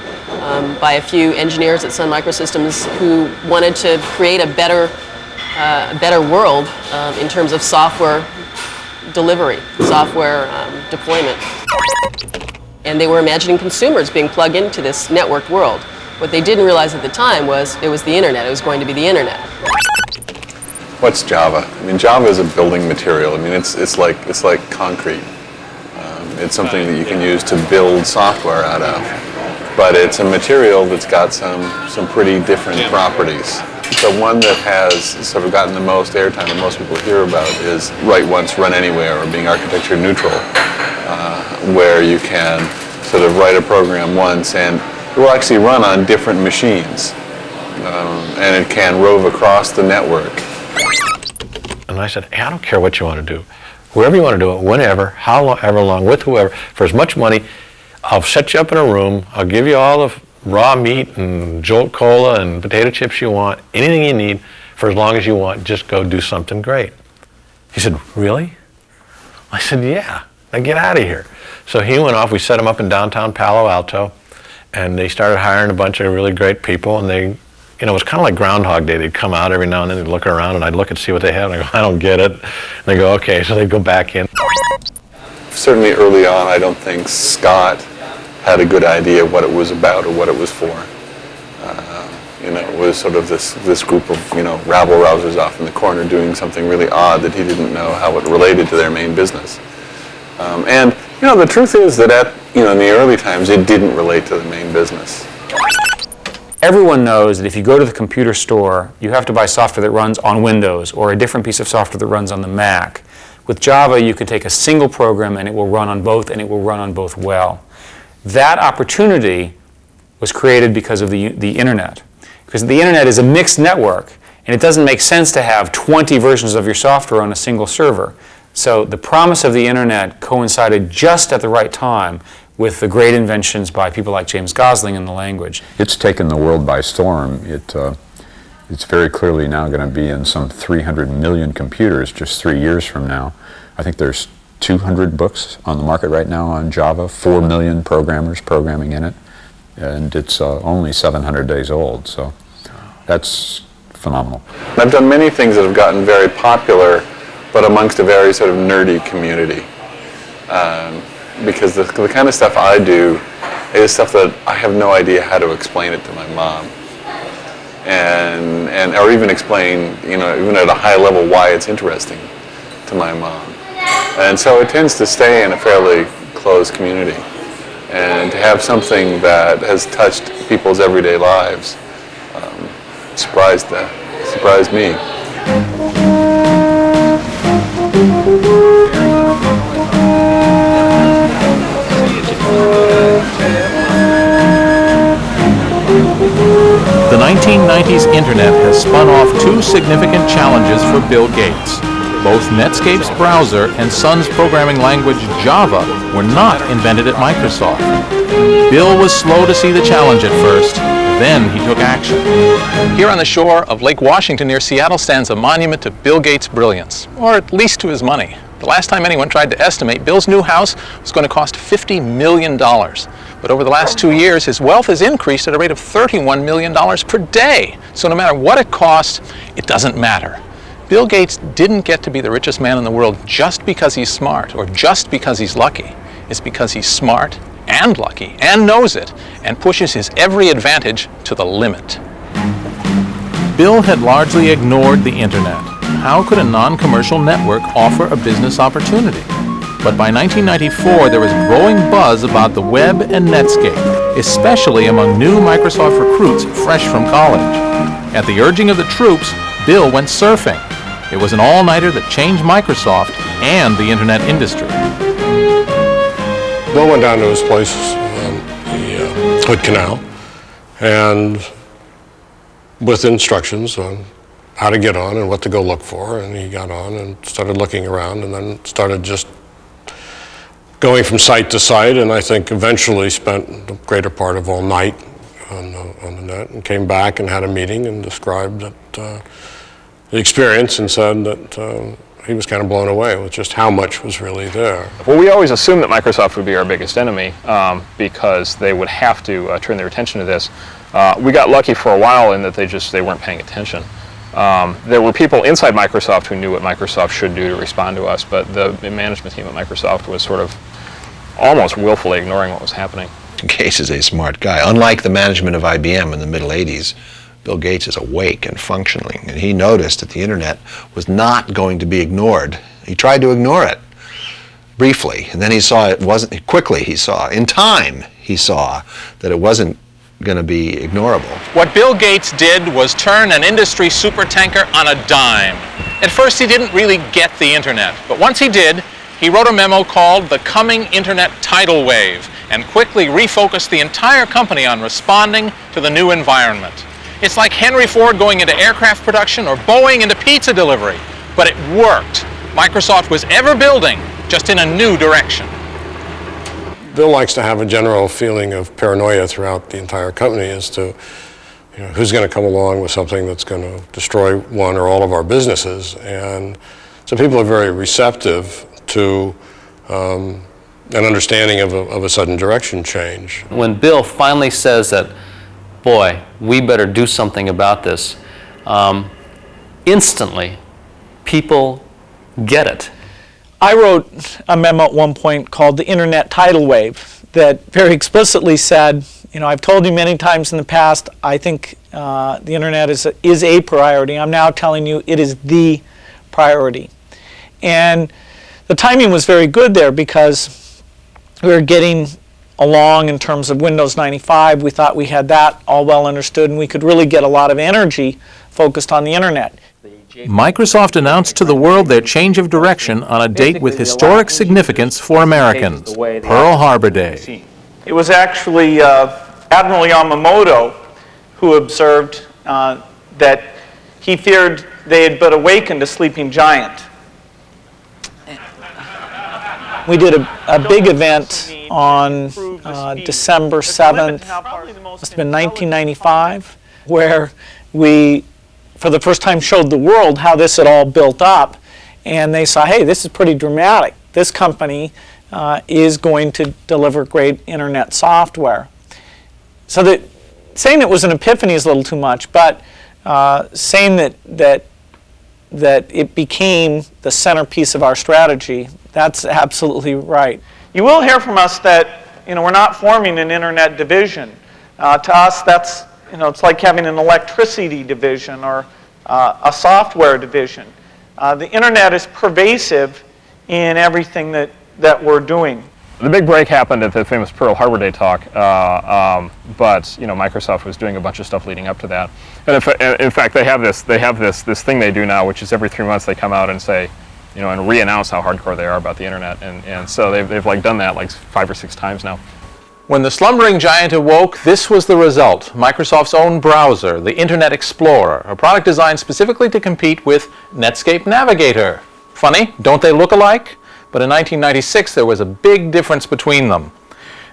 by a few engineers at Sun Microsystems who wanted to create a better world in terms of software delivery, software deployment. And they were imagining consumers being plugged into this networked world. What they didn't realize at the time was it was the internet. It was going to be the internet. What's Java? I mean, Java is a building material. I mean, it's like concrete. It's something that you can use to build software out of. But it's a material that's got some pretty different properties. The one that has sort of gotten the most airtime that most people hear about is write once, run anywhere, or being architecture neutral, where you can sort of write a program once and it will actually run on different machines. And it can rove across the network. And I said, hey, I don't care what you want to do. Wherever you want to do it, whenever, however long, with whoever, for as much money, I'll set you up in a room, I'll give you all the raw meat and Jolt Cola and potato chips you want, anything you need, for as long as you want, just go do something great. He said, really? I said, yeah, now get out of here. So he went off, we set him up in downtown Palo Alto, and they started hiring a bunch of really great people, and they, it was kind of like Groundhog Day. They'd come out every now and then, they'd look around, and I'd look and see what they had, and I go, I don't get it. And they go, okay, so they'd go back in. Certainly early on, I don't think Scott had a good idea what it was about or what it was for. It was sort of this group of, rabble-rousers off in the corner doing something really odd that he didn't know how it related to their main business. And the truth is that in the early times, it didn't relate to the main business. Everyone knows that if you go to the computer store, you have to buy software that runs on Windows or a different piece of software that runs on the Mac. With Java, you can take a single program and it will run on both, and it will run on both well. That opportunity was created because of the internet. Because the internet is a mixed network, and it doesn't make sense to have 20 versions of your software on a single server. So the promise of the internet coincided just at the right time with the great inventions by people like James Gosling in the language. It's taken the world by storm. It's very clearly now going to be in some 300 million computers just 3 years from now. I think there's 200 books on the market right now on Java, 4 million programmers programming in it, and it's only 700 days old. So that's phenomenal. I've done many things that have gotten very popular, but amongst a very sort of nerdy community. Because the kind of stuff I do is stuff that I have no idea how to explain it to my mom. And or even explain, you know, even at a high level why it's interesting to my mom. And so it tends to stay in a fairly closed community. And to have something that has touched people's everyday lives surprised me. The 1990s internet has spun off two significant challenges for Bill Gates. Both Netscape's browser and Sun's programming language Java were not invented at Microsoft. Bill was slow to see the challenge at first, then he took action. Here on the shore of Lake Washington near Seattle stands a monument to Bill Gates' brilliance, or at least to his money. The last time anyone tried to estimate, Bill's new house was going to cost $50 million. But over the last 2 years, his wealth has increased at a rate of $31 million per day. So no matter what it costs, it doesn't matter. Bill Gates didn't get to be the richest man in the world just because he's smart or just because he's lucky. It's because he's smart and lucky and knows it and pushes his every advantage to the limit. Bill had largely ignored the internet. How could a non-commercial network offer a business opportunity? But by 1994, there was growing buzz about the web and Netscape, especially among new Microsoft recruits fresh from college. At the urging of the troops, Bill went surfing. It was an all-nighter that changed Microsoft and the internet industry. Bill went down to his place on the Hood Canal, and with instructions on how to get on and what to go look for, and he got on and started looking around and then started just going from site to site, and I think eventually spent the greater part of all night on the net, and came back and had a meeting and described the experience and said that he was kind of blown away with just how much was really there. Well, we always assumed that Microsoft would be our biggest enemy because they would have to turn their attention to this. We got lucky for a while in that they weren't paying attention. There were people inside Microsoft who knew what Microsoft should do to respond to us, but the management team at Microsoft was sort of almost willfully ignoring what was happening. Gates is a smart guy. Unlike the management of IBM in the middle 80s, Bill Gates is awake and functioning, and he noticed that the internet was not going to be ignored. He tried to ignore it briefly, and then he saw it wasn't, quickly he saw, in time he saw that it wasn't going to be ignorable. What Bill Gates did was turn an industry supertanker on a dime. At first he didn't really get the internet, but once he did, he wrote a memo called The Coming Internet Tidal Wave and quickly refocused the entire company on responding to the new environment. It's like Henry Ford going into aircraft production or Boeing into pizza delivery, but it worked. Microsoft was ever building, just in a new direction. Bill likes to have a general feeling of paranoia throughout the entire company as to who's going to come along with something that's going to destroy one or all of our businesses. And so people are very receptive to an understanding of a sudden direction change. When Bill finally says that, boy, we better do something about this, instantly people get it. I wrote a memo at one point called The Internet Tidal Wave that very explicitly said, I've told you many times in the past, I think the internet is a priority. I'm now telling you it is the priority. And the timing was very good there because we were getting along in terms of Windows 95. We thought we had that all well understood, and we could really get a lot of energy focused on the internet. Microsoft announced to the world their change of direction on a date with historic significance for Americans, Pearl Harbor Day. It was actually Admiral Yamamoto who observed that he feared they had but awakened a sleeping giant. We did a big event on December 7th, must have been 1995, where we, for the first time, showed the world how this had all built up. And they saw, hey, this is pretty dramatic. This company is going to deliver great internet software. So that saying it was an epiphany is a little too much, but saying that it became the centerpiece of our strategy, that's absolutely right. You will hear from us that we're not forming an internet division. To us, that's it's like having an electricity division or a software division. The internet is pervasive in everything that we're doing. The big break happened at the famous Pearl Harbor Day talk, but Microsoft was doing a bunch of stuff leading up to that. And in fact, they have this thing they do now, which is every 3 months they come out and say, and re-announce how hardcore they are about the internet, and so they've like done that like 5 or 6 times now. When the slumbering giant awoke, this was the result. Microsoft's own browser, the Internet Explorer, a product designed specifically to compete with Netscape Navigator. Funny, don't they look alike? But in 1996, there was a big difference between them.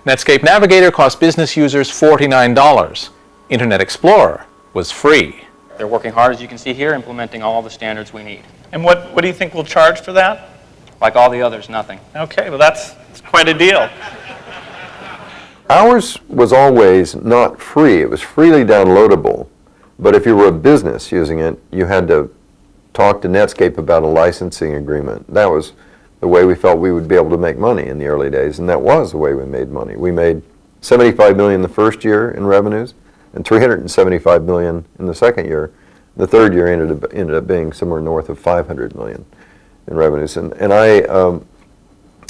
Netscape Navigator cost business users $49. Internet Explorer was free. They're working hard, as you can see here, implementing all the standards we need. And what do you think we'll charge for that? Like all the others, nothing. Okay, well that's quite a deal. Ours was always not free. It was freely downloadable, but if you were a business using it, you had to talk to Netscape about a licensing agreement. That was the way we felt we would be able to make money in the early days, and that was the way we made money. We made $75 million the first year in revenues and $375 million in the second year. The third year ended up being somewhere north of $500 million in revenues, and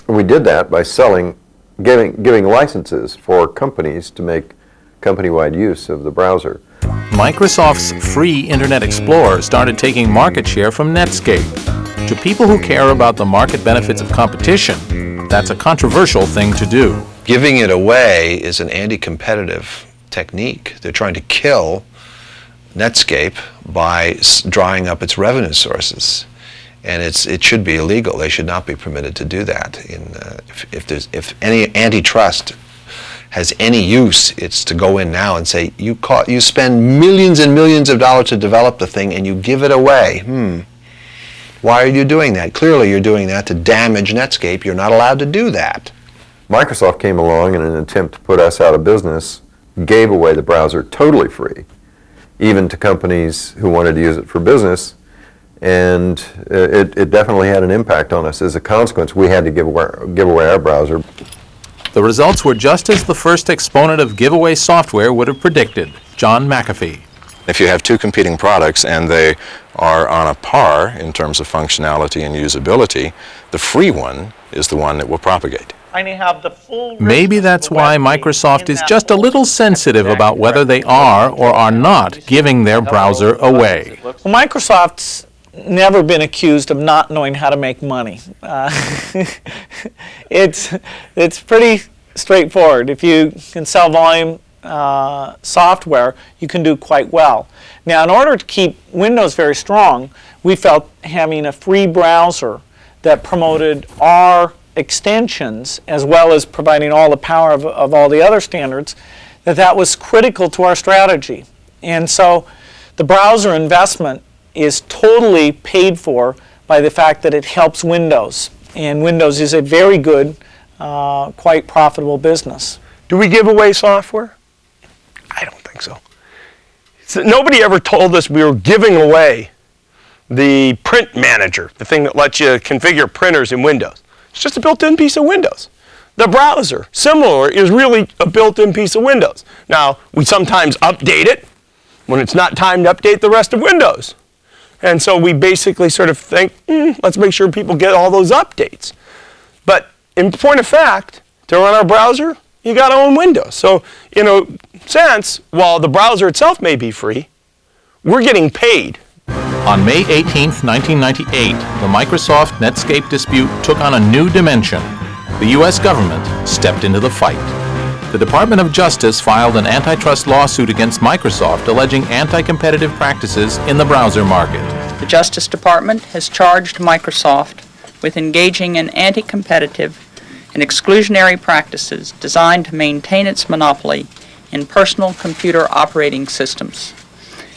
we did that by giving licenses for companies to make company-wide use of the browser. Microsoft's free Internet Explorer started taking market share from Netscape. To people who care about the market benefits of competition, that's a controversial thing to do. Giving it away is an anti-competitive technique. They're trying to kill Netscape by drying up its revenue sources. And it should be illegal. They should not be permitted to do that. If any antitrust has any use, it's to go in now and say, you spend millions and millions of dollars to develop the thing and you give it away. Why are you doing that? Clearly you're doing that to damage Netscape. You're not allowed to do that. Microsoft came along in an attempt to put us out of business, gave away the browser totally free, even to companies who wanted to use it for business. And it definitely had an impact on us. As a consequence, we had to give away our browser. The results were just as the first exponent of giveaway software would have predicted, John McAfee. If you have two competing products and they are on a par in terms of functionality and usability, the free one is the one that will propagate. Maybe that's why Microsoft is just a little sensitive about whether they are or are not giving their browser away. Well, Microsoft's never been accused of not knowing how to make money. It's pretty straightforward. If you can sell volume software, you can do quite well. Now, in order to keep Windows very strong, we felt having a free browser that promoted our extensions as well as providing all the power of all the other standards, that was critical to our strategy. And so the browser investment is totally paid for by the fact that it helps Windows. And Windows is a very good, quite profitable business. Do we give away software? I don't think so. Nobody ever told us we were giving away the print manager, the thing that lets you configure printers in Windows. It's just a built-in piece of Windows. The browser, similar, is really a built-in piece of Windows. Now, we sometimes update it when it's not time to update the rest of Windows. And so we basically sort of think, let's make sure people get all those updates. But in point of fact, to run our browser, you got to own Windows. So in a sense, while the browser itself may be free, we're getting paid. On May 18, 1998, the Microsoft Netscape dispute took on a new dimension. The U.S. government stepped into the fight. The Department of Justice filed an antitrust lawsuit against Microsoft alleging anti-competitive practices in the browser market. The Justice Department has charged Microsoft with engaging in anti-competitive and exclusionary practices designed to maintain its monopoly in personal computer operating systems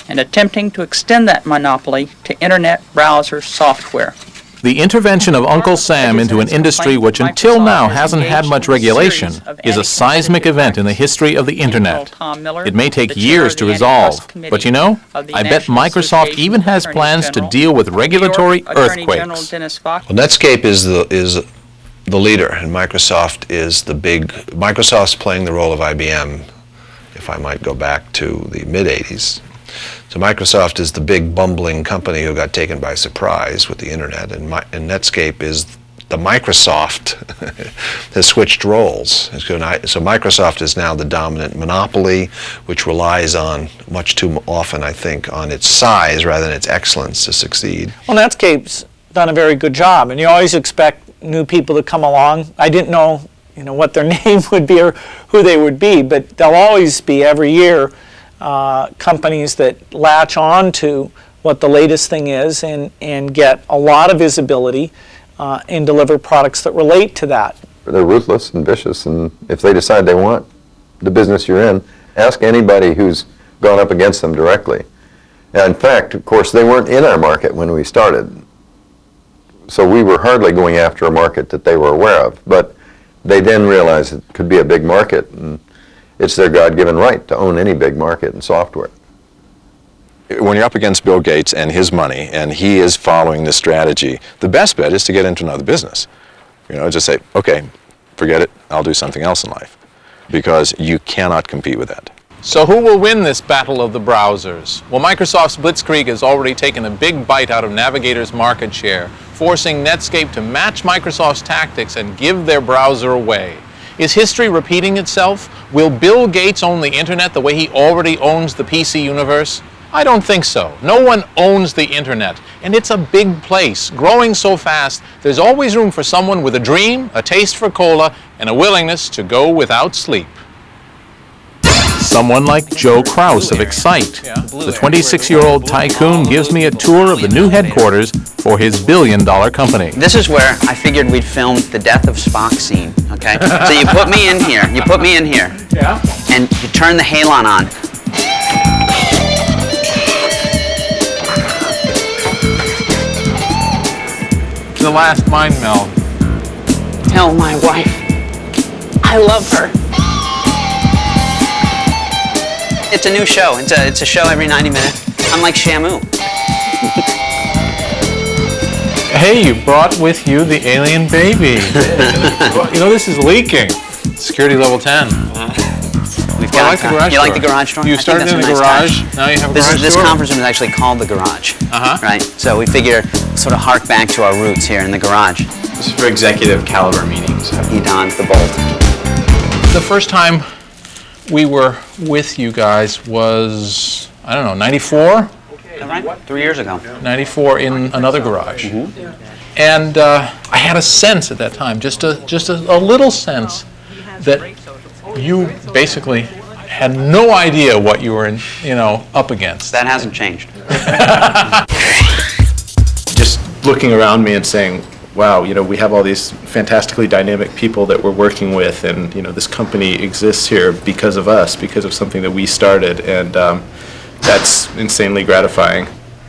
and attempting to extend that monopoly to Internet browser software. The intervention of Uncle Sam into an industry which until now hasn't had much regulation is a seismic event in the history of the Internet. It may take years to resolve, but you know, I bet Microsoft even has plans to deal with regulatory earthquakes. Well, Netscape is the leader, and Microsoft is the big. Microsoft's playing the role of IBM, if I might go back to the mid-'80s. So Microsoft is the big bumbling company who got taken by surprise with the internet, and Netscape is the Microsoft has switched roles. So Microsoft is now the dominant monopoly, which relies on, much too often I think, on its size rather than its excellence to succeed. Well, Netscape's done a very good job, and you always expect new people to come along. I didn't know, what their name would be or who they would be, but there'll always be every year companies that latch on to what the latest thing is and get a lot of visibility and deliver products that relate to that. They're ruthless and vicious, and if they decide they want the business you're in, ask anybody who's gone up against them directly. And in fact, of course, they weren't in our market when we started. So we were hardly going after a market that they were aware of, but they then realized it could be a big market, and it's their God-given right to own any big market in software. When you're up against Bill Gates and his money, and he is following this strategy, the best bet is to get into another business. Just say, okay, forget it, I'll do something else in life, because you cannot compete with that. So who will win this battle of the browsers? Well, Microsoft's Blitzkrieg has already taken a big bite out of Navigator's market share, forcing Netscape to match Microsoft's tactics and give their browser away. Is history repeating itself? Will Bill Gates own the internet the way he already owns the PC universe? I don't think so. No one owns the internet, and it's a big place, growing so fast, there's always room for someone with a dream, a taste for cola, and a willingness to go without sleep. Someone like Joe Kraus of Excite. The 26-year-old tycoon gives me a tour of the new headquarters for his billion-dollar company. This is where I figured we'd film the death of Spock scene, okay? So you put me in here, Yeah. And you turn the halon on. The last mind meld. Tell my wife I love her. It's a new show. It's a show every 90 minutes. I'm like Shamu. Hey, you brought with you the alien baby. This is leaking. Security level 10. We've got. You like the garage door? You started in the garage. Now you have a garage door. This conference room is actually called the garage. Right. So we figure sort of hark back to our roots here in the garage. This is for executive caliber meetings. He dons the bolt. The first time we were with you guys was, 94? Right? 3 years ago. 94 in another garage. And I had a sense at that time, just a little sense, that you basically had no idea what you were up against. That hasn't changed. Just looking around me and saying, wow, we have all these fantastically dynamic people that we're working with, and this company exists here because of us, because of something that we started, and that's insanely gratifying.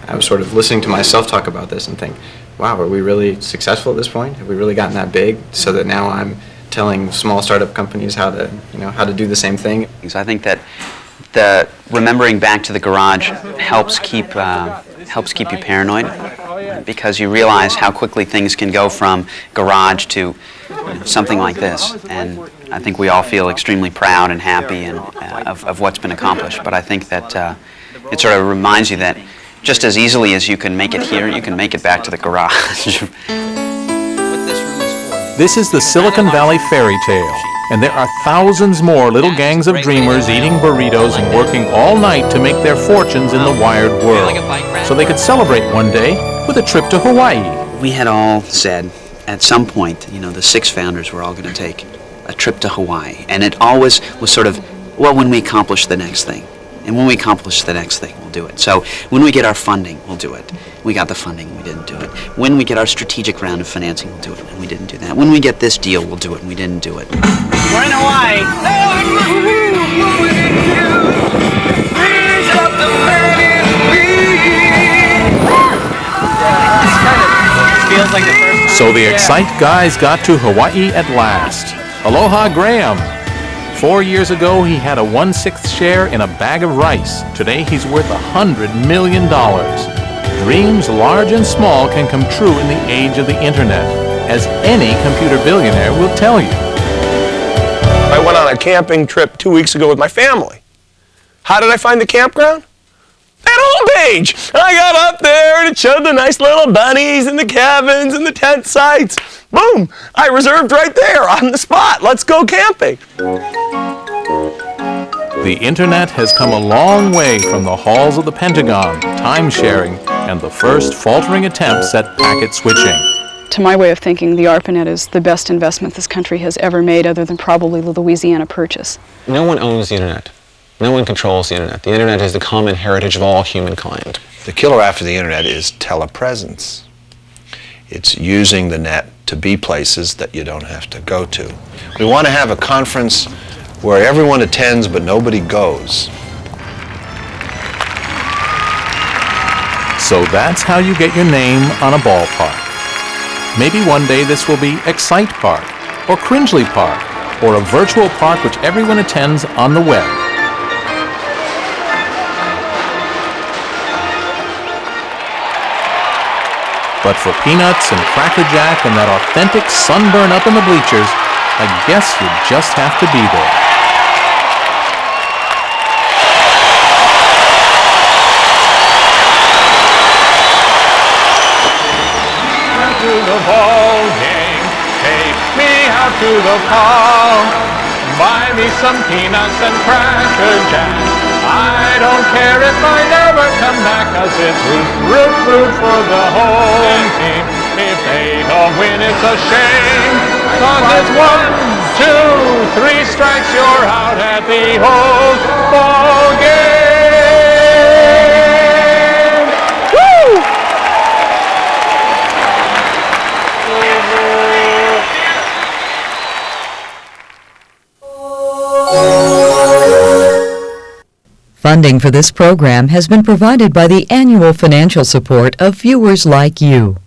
I was sort of listening to myself talk about this and think, wow, are we really successful at this point? Have we really gotten that big so that now I'm telling small startup companies how to do the same thing? So I think that remembering back to the garage helps keep you paranoid, because you realize how quickly things can go from garage to something like this. And I think we all feel extremely proud and happy and of what's been accomplished. But I think that it sort of reminds you that just as easily as you can make it here, you can make it back to the garage. This is the Silicon Valley fairy tale, and there are thousands more little gangs of dreamers eating burritos and working all night to make their fortunes in the wired world, so they could celebrate one day with a trip to Hawaii. We had all said at some point, the 6 founders were all going to take a trip to Hawaii, and it always was sort of, well, when we accomplish the next thing. And when we accomplish the next thing, we'll do it. So when we get our funding, we'll do it. We got the funding, we didn't do it. When we get our strategic round of financing, we'll do it, and we didn't do that. When we get this deal, we'll do it, and we didn't do it. We're in Hawaii. feels like the first. So the Excite guys got to Hawaii at last. Aloha, Graham. 4 years ago, he had a 1/6 share in a bag of rice. Today, he's worth $100 million. Dreams large and small can come true in the age of the internet, as any computer billionaire will tell you. I went on a camping trip 2 weeks ago with my family. How did I find the campground? That homepage! I got up there and it showed the nice little bunnies and the cabins and the tent sites. Boom! I reserved right there on the spot. Let's go camping. The internet has come a long way from the halls of the Pentagon, time-sharing, and the first faltering attempts at packet switching. To my way of thinking, the Arpanet is the best investment this country has ever made, other than probably the Louisiana Purchase. No one owns the internet. No one controls the internet. The internet is the common heritage of all humankind. The killer app for the internet is telepresence. It's using the net to be places that you don't have to go to. We want to have a conference where everyone attends but nobody goes. So that's how you get your name on a ballpark. Maybe one day this will be Excite Park, or Cringely Park, or a virtual park which everyone attends on the web. But for peanuts and Cracker Jack and that authentic sunburn up in the bleachers, I guess you just have to be there. To the ball game, take me out to the park. Buy me some peanuts and Cracker Jack. I don't care if I never come back, 'cause it's root for the home team. If they don't win, it's a shame, 'cause it's 1, 2, 3 strikes, you're out at the whole ball game. Woo! Funding for this program has been provided by the annual financial support of viewers like you.